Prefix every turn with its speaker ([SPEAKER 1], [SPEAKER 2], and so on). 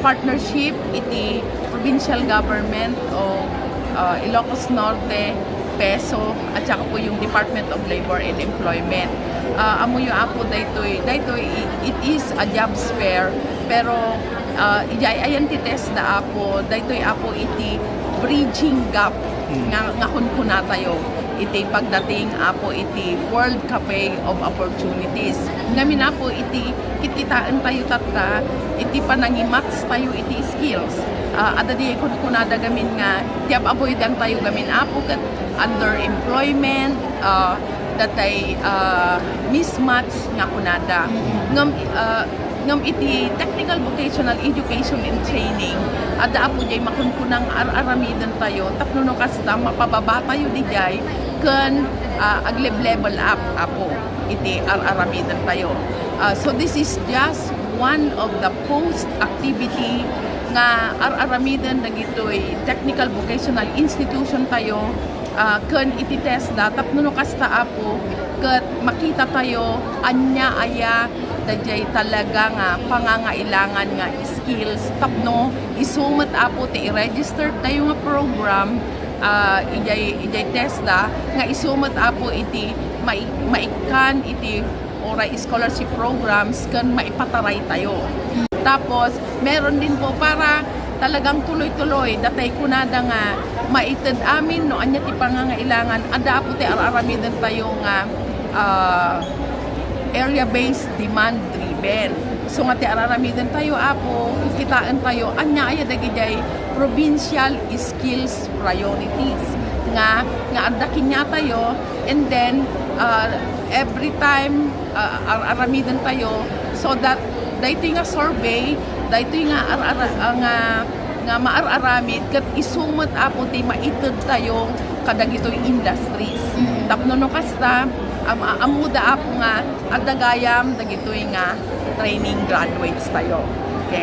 [SPEAKER 1] partnership iti provincial government o Ilocos Norte, PESO, at saka po yung Department of Labor and Employment. Amuyo apo daytoy it is a jobs fair, pero ayan ti test na apo daytoy apo iti bridging gap nga kunkuna tayo iti pagdating apo iti World Cafe of Opportunities. Ngamin apo iti kitkitaan tayo tatta iti panangimats tayo iti skills. Ada di kunada gamin nga tiap avoid ang tayo gamin apo kat underemployment, datay mismatch nga kunada. Ngam iti technical vocational education and training ada apo jay makunkunang aramidan tayo tapno no kasta mapababa tayo di jay ken level up apo iti aramidan tayo. So this is just one of the post activity nga aramidan dagitoy technical vocational institution tayo ken iti test da tapno no kasta apo ket makita tayo anya aya dajay talaga nga pangangailangan nga skills tapno isumat apo ti i-register tayo nga program ijay TESDA nga isumat apo iti maikan iti oray scholarship programs kan maipataray tayo. Tapos meron din po para talagang tuloy-tuloy datay kunada nga maited amin no anya ti pangangailangan ada apo ti aramidan tayo nga area-based demand-driven. So nga ti araramidan tayo apo, kitaan tayo, anya aya dagijay provincial skills priorities. Nga andakin niya tayo, and then every time araramidan tayo, so that daytoy nga survey, daytoy nga maararamid kat isumat apo ti maited tayo kadagitoy industries. Tapno no kasta amuda apo nga at dagayam dagitoy nga training graduates tayo.